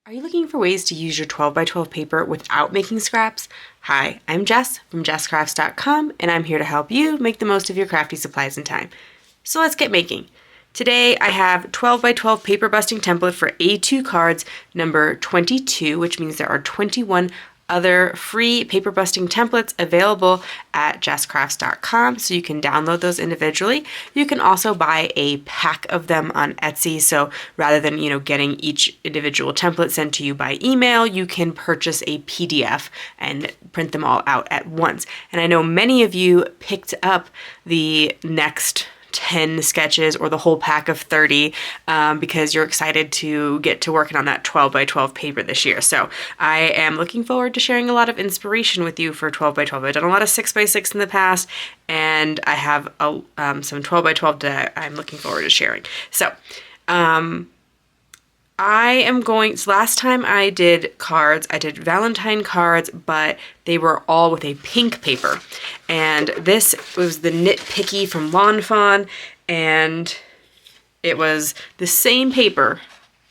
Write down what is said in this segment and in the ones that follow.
Are you looking for ways to use your 12 by 12 paper without making scraps? Hi, I'm Jess from jesscrafts.com, and I'm here to help you make the most of your crafty supplies and time. So let's get making. Today I have 12 by 12 paper busting template for A2 cards number 22, which means there are 21 other free paper busting templates available at jesscrafts.com, so you can download those individually. You can also buy a pack of them on Etsy, so rather than getting each individual template sent to you by email, you can purchase a PDF and print them all out at once. And I know many of you picked up the next 10 sketches or the whole pack of 30 because you're excited to get to working on that 12 by 12 paper this year. So I am looking forward to sharing a lot of inspiration with you for 12 by 12. I've done a lot of 6 by 6 in the past, and I have some 12 by 12 that I'm looking forward to sharing. So last time I did cards, I did Valentine cards, but they were all with a pink paper. And this was the Nitpicky from Fawn, and it was the same paper,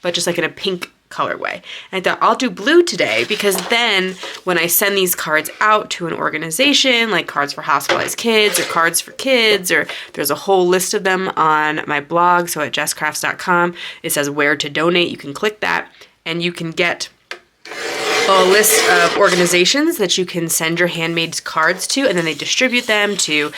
but just like in a pink colorway. And I thought I'll do blue today because then when I send these cards out to an organization like Cards for Hospitalized Kids or Cards for Kids, or there's a whole list of them on my blog, so at jesscrafts.com it says where to donate. You can click that and you can get a list of organizations that you can send your handmade cards to, and then they distribute them to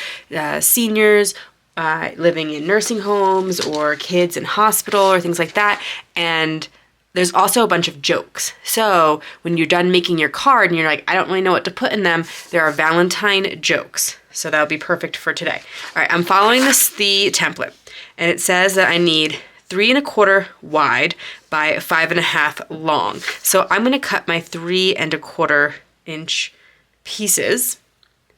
seniors living in nursing homes or kids in hospital or things like that. And there's also a bunch of jokes. So when you're done making your card and you're like, I don't really know what to put in them, there are Valentine jokes. So that'll be perfect for today. All right, I'm following the template, and it says that I need 3 1/4 wide by 5 1/2 long. So I'm gonna cut my 3 1/4 inch pieces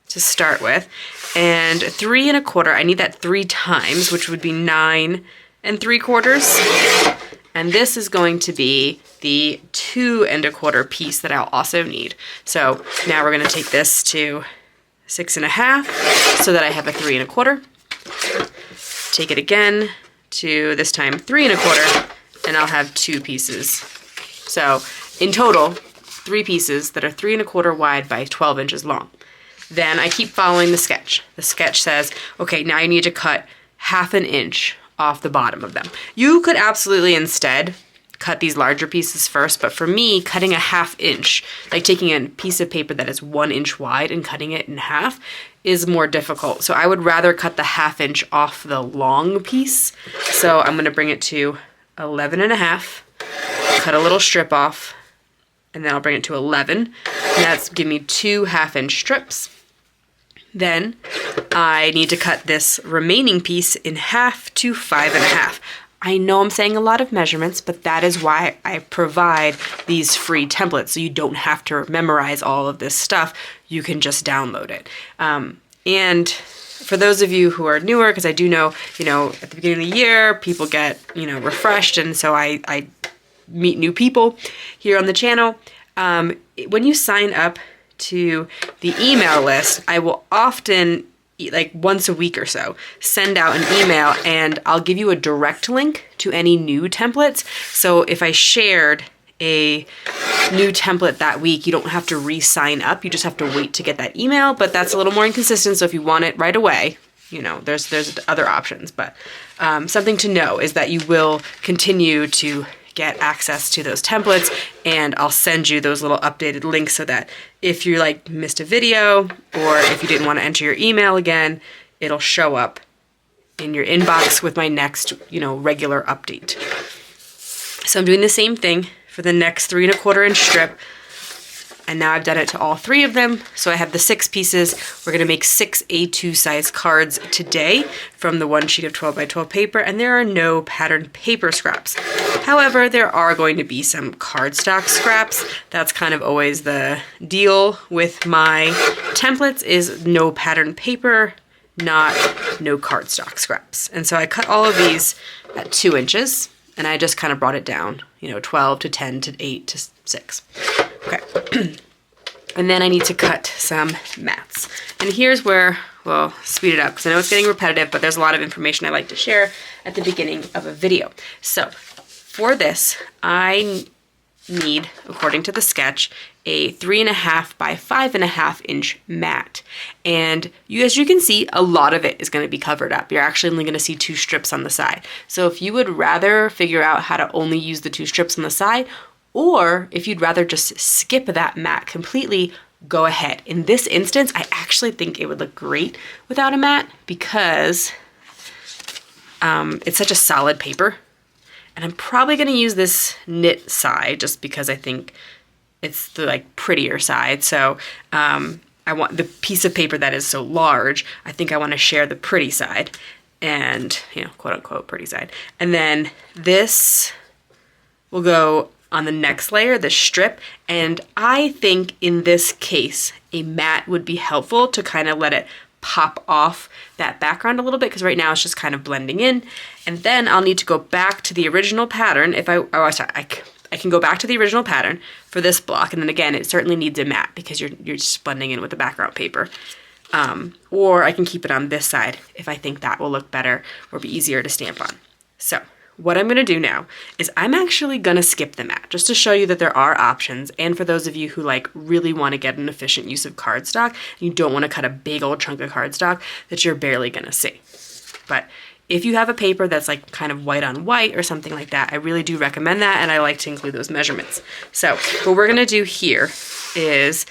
to start with. And 3 1/4, I need that 3 times, which would be 9 3/4. And this is going to be the 2 1/4 piece that I'll also need. So now we're gonna take this to 6 1/2 so that I have a 3 1/4. Take it again to this time 3 1/4, and I'll have 2 pieces. So in total, 3 pieces that are 3 1/4 wide by 12 inches long. Then I keep following the sketch. The sketch says, okay, now you need to cut 1/2 inch off the bottom of them. You could absolutely instead cut these larger pieces first, but for me, cutting a 1/2 inch, like taking a piece of paper that is 1 inch wide and cutting it in half, is more difficult. So I would rather cut the 1/2 inch off the long piece. So I'm gonna bring it to 11 1/2, cut a little strip off, and then I'll bring it to 11. And that's give me 2 1/2 inch strips. Then I need to cut this remaining piece in half to 5 1/2. I know I'm saying a lot of measurements, but that is why I provide these free templates, so you don't have to memorize all of this stuff. You can just download it. And for those of you who are newer, because I do know, at the beginning of the year, people get, refreshed, and so I meet new people here on the channel. When you sign up to the email list, I will often, like once a week or so, send out an email, and I'll give you a direct link to any new templates. So if I shared a new template that week, you don't have to re-sign up. You just have to wait to get that email, but that's a little more inconsistent. So if you want it right away, there's other options. But something to know is that you will continue to get access to those templates, and I'll send you those little updated links so that if you missed a video, or if you didn't want to enter your email again, it'll show up in your inbox with my next, regular update. So I'm doing the same thing for the next 3 1/4 inch strip. And now I've done it to all 3 of them. So I have the 6 pieces. We're gonna make 6 A2 size cards today from the 1 sheet of 12 by 12 paper, and there are no patterned paper scraps. However, there are going to be some cardstock scraps. That's kind of always the deal with my templates, is no patterned paper, no cardstock scraps. And so I cut all of these at 2 inches, and I just kind of brought it down, 12 to 10 to 8 to 6. Okay, and then I need to cut some mats. And here's where we'll speed it up, because I know it's getting repetitive, but there's a lot of information I like to share at the beginning of a video. So for this, I need, according to the sketch, a 3.5 by 5.5 inch mat. And as you can see, a lot of it is going to be covered up. You're actually only going to see 2 strips on the side. So if you would rather figure out how to only use the 2 strips on the side, or if you'd rather just skip that mat completely, go ahead. In this instance, I actually think it would look great without a mat because it's such a solid paper. And I'm probably going to use this knit side just because I think it's the like prettier side. So I want the piece of paper that is so large, I think I want to share the pretty side and, you know, quote unquote pretty side. And then this will go on the next layer, the strip. And I think in this case, a mat would be helpful to kind of let it pop off that background a little bit because right now it's just kind of blending in. And then I'll need to go back to the original pattern. I can go back to the original pattern for this block, and then again, it certainly needs a mat because you're just blending in with the background paper. Or I can keep it on this side if I think that will look better or be easier to stamp on. So what I'm gonna do now is I'm actually gonna skip the mat just to show you that there are options, and for those of you who like really wanna get an efficient use of cardstock, you don't wanna cut a big old chunk of cardstock that you're barely gonna see. But if you have a paper that's like kind of white on white or something like that, I really do recommend that, and I like to include those measurements. So what we're gonna do here is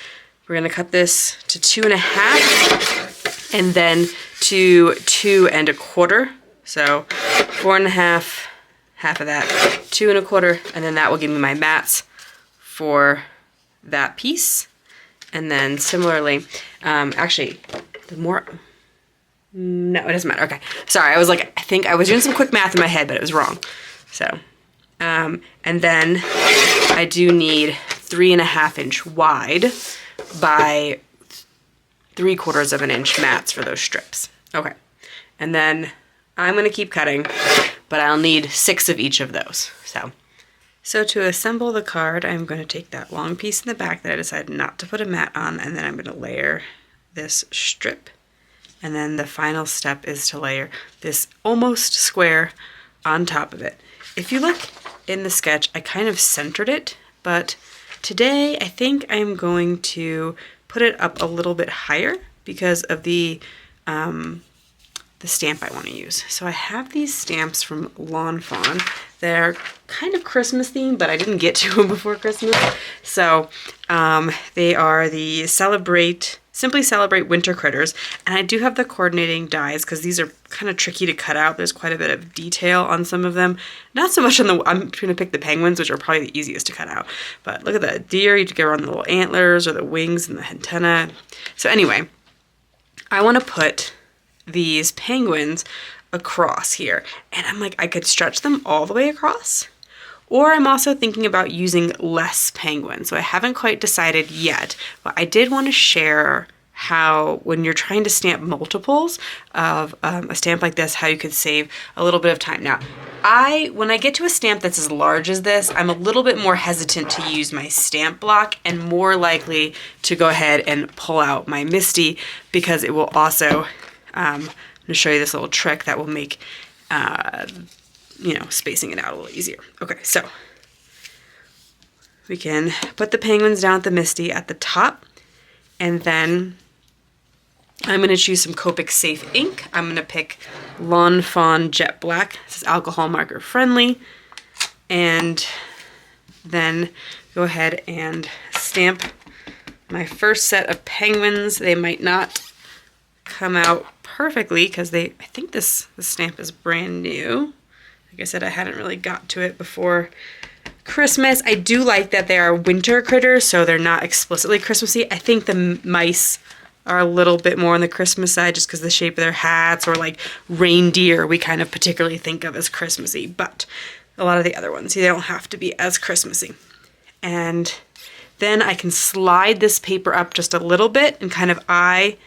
we're gonna cut this to 2.5 and then to 2 1/4. So 4.5, half of that, 2 1/4, and then that will give me my mats for that piece. And then similarly, actually, the more, no, it doesn't matter. Okay, sorry, I think I was doing some quick math in my head, but it was wrong. So, and then I do need 3.5 inch wide by 3/4 of an inch mats for those strips. Okay, and then I'm gonna keep cutting, but I'll need 6 of each of those. So to assemble the card, I'm gonna take that long piece in the back that I decided not to put a mat on, and then I'm gonna layer this strip. And then the final step is to layer this almost square on top of it. If you look in the sketch, I kind of centered it, but today I think I'm going to put it up a little bit higher because of the stamp I want to use. So I have these stamps from Fawn. They're kind of Christmas themed, but I didn't get to them before Christmas. So they are the Simply Celebrate Winter Critters, and I do have the coordinating dies because these are kind of tricky to cut out. There's quite a bit of detail on some of them. Not so much on the, I'm going to pick the penguins, which are probably the easiest to cut out. But look at the deer, you get around the little antlers or the wings and the antenna. So anyway, I want to put these penguins across here, and I'm like, I could stretch them all the way across, or I'm also thinking about using less penguins. So I haven't quite decided yet, but I did want to share how when you're trying to stamp multiples of a stamp like this, how you could save a little bit of time. Now, when I get to a stamp that's as large as this, I'm a little bit more hesitant to use my stamp block and more likely to go ahead and pull out my MISTI because it will also, I'm going to show you this little trick that will make, spacing it out a little easier. Okay, so we can put the penguins down at the MISTI at the top, and then I'm going to choose some Copic Safe ink. I'm going to pick Fawn Jet Black. This is alcohol marker friendly. And then go ahead and stamp my first set of penguins. They might not come out perfectly because I think this stamp is brand new. Like I said, I hadn't really got to it before Christmas. I do like that they are winter critters, so they're not explicitly Christmassy. I think the mice are a little bit more on the Christmas side just because the shape of their hats, or like reindeer we kind of particularly think of as Christmassy, but a lot of the other ones, they don't have to be as Christmassy. And then I can slide this paper up just a little bit and kind of eye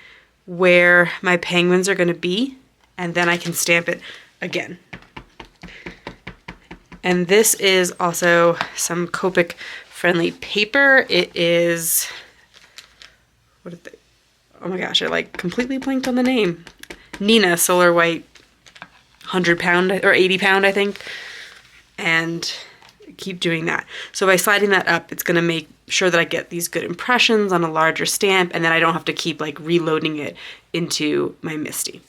where my penguins are going to be, and then I can stamp it again. And this is also some Copic friendly paper. It is, oh my gosh, I like completely blanked on the name. Neenah Solar White 100 pound or 80 pound, I think. And keep doing that. So by sliding that up, it's gonna make sure that I get these good impressions on a larger stamp, and then I don't have to keep like reloading it into my MISTI.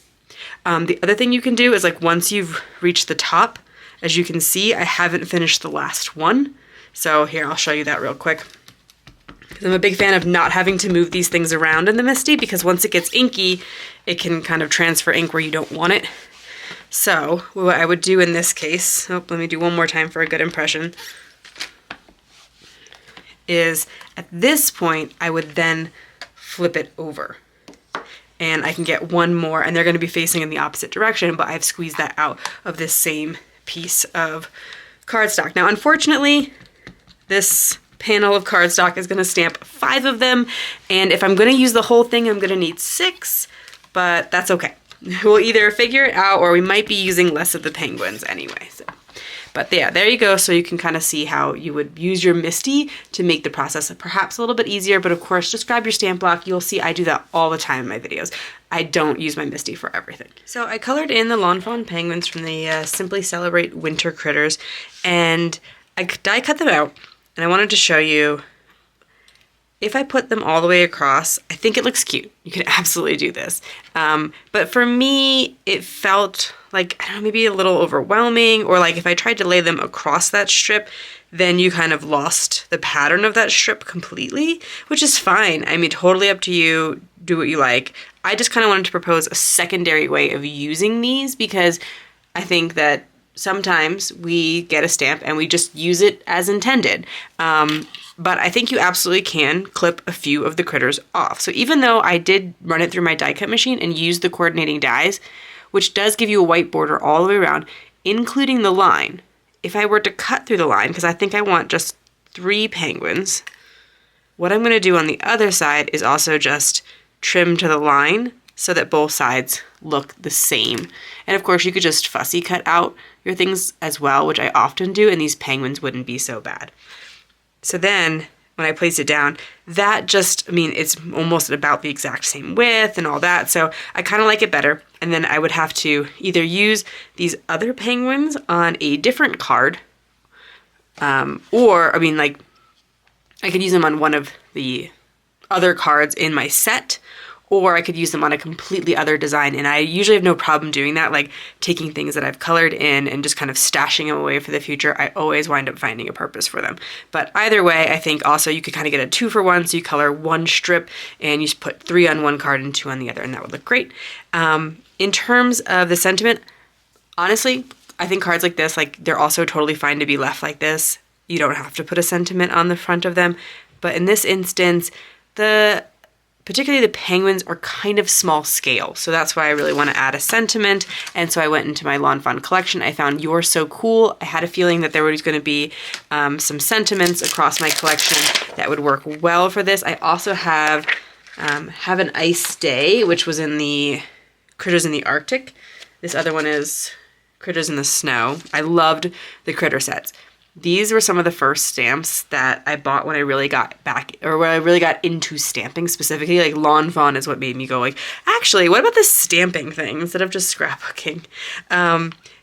The other thing you can do is like once you've reached the top, as you can see, I haven't finished the last one. So here, I'll show you that real quick. I'm a big fan of not having to move these things around in the MISTI, because once it gets inky, it can kind of transfer ink where you don't want it. So what I would do in this case, let me do one more time for a good impression, is at this point, I would then flip it over. And I can get one more, and they're gonna be facing in the opposite direction, but I've squeezed that out of this same piece of cardstock. Now, unfortunately, this panel of cardstock is gonna stamp 5 of them, and if I'm gonna use the whole thing, I'm gonna need 6, but that's okay. We'll either figure it out, or we might be using less of the penguins anyway. So. But yeah, there you go. So you can kind of see how you would use your MISTI to make the process perhaps a little bit easier, but of course, just grab your stamp block. You'll see I do that all the time in my videos. I don't use my MISTI for everything. So I colored in the Lawn Fawn penguins from the Simply Celebrate Winter Critters, and I die cut them out, and I wanted to show you, if I put them all the way across, I think it looks cute. You can absolutely do this. But for me, it felt like, I don't know, maybe a little overwhelming, or like if I tried to lay them across that strip, then you kind of lost the pattern of that strip completely, which is fine. I mean, totally up to you, do what you like. I just kind of wanted to propose a secondary way of using these, because I think that sometimes we get a stamp and we just use it as intended. But I think you absolutely can clip a few of the critters off. So even though I did run it through my die cut machine and use the coordinating dies, which does give you a white border all the way around, including the line, if I were to cut through the line, because I think I want just 3 penguins, what I'm gonna do on the other side is also just trim to the line so that both sides look the same. And of course you could just fussy cut out your things as well, which I often do, and these penguins wouldn't be so bad. So then, when I place it down, that just, I mean, it's almost about the exact same width and all that, so I kind of like it better. And then I would have to either use these other penguins on a different card, or, I mean, like, I could use them on one of the other cards in my set, or I could use them on a completely other design, and I usually have no problem doing that, like taking things that I've colored in and just kind of stashing them away for the future. I always wind up finding a purpose for them. But either way, I think also you could kind of get a 2-for-1, so you color one strip and you just put 3 on one card and 2 on the other, and that would look great. In terms of the sentiment, honestly, I think cards like this, like, they're also totally fine to be left like this. You don't have to put a sentiment on the front of them. But in this instance, particularly the penguins are kind of small scale, so that's why I really want to add a sentiment. And so I went into my Lawn Fawn collection. I found You're So Cool. I had a feeling that there was going to be some sentiments across my collection that would work well for this. I also have an Ice Day, which was in the Critters in the Arctic. This other one is Critters in the Snow. I loved the critter sets. These were some of the first stamps that I bought when I really got back, or when I really got into stamping specifically. Like Lawn Fawn is what made me go like, actually, what about this stamping thing instead of just scrapbooking?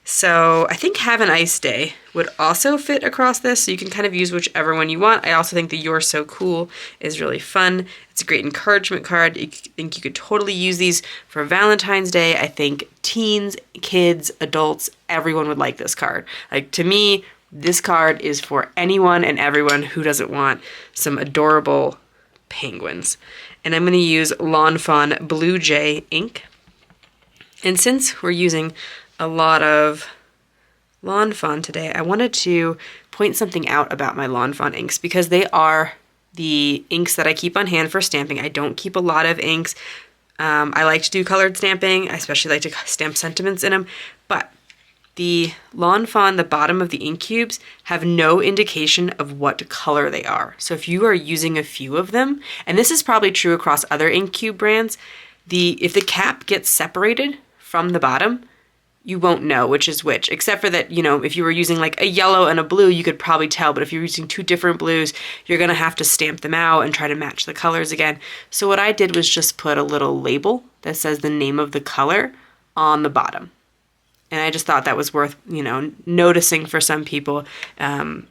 So I think Have an Ice Day would also fit across this, so you can kind of use whichever one you want. I also think the You're So Cool is really fun. It's a great encouragement card. I think you could totally use these for Valentine's Day. I think teens, kids, adults, everyone would like this card. Like, to me, this card is for anyone and everyone who doesn't want some adorable penguins. And I'm going to use Lawn Fawn Blue Jay ink. And since we're using a lot of Lawn Fawn today, I wanted to point something out about my Lawn Fawn inks, because they are the inks that I keep on hand for stamping. I don't keep a lot of inks. I like to do colored stamping. I especially like to stamp sentiments in them, but the Lawn Fawn, the bottom of the ink cubes, have no indication of what color they are. So if you are using a few of them, and this is probably true across other ink cube brands, if the cap gets separated from the bottom, you won't know which is which, except for that, you know, if you were using like a yellow and a blue, you could probably tell, but if you're using 2 different blues, you're gonna have to stamp them out and try to match the colors again. So what I did was just put a little label that says the name of the color on the bottom. And I just thought that was worth, noticing for some people,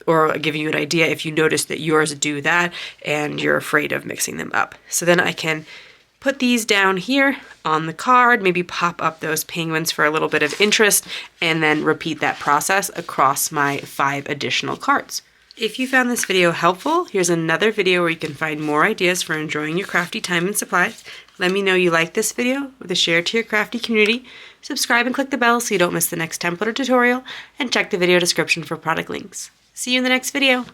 or giving you an idea if you notice that yours do that and you're afraid of mixing them up. So then I can put these down here on the card, maybe pop up those penguins for a little bit of interest, and then repeat that process across my 5 additional cards. If you found this video helpful, here's another video where you can find more ideas for enjoying your crafty time and supplies. Let me know you like this video with a share to your crafty community. Subscribe and click the bell so you don't miss the next template or tutorial, and check the video description for product links. See you in the next video.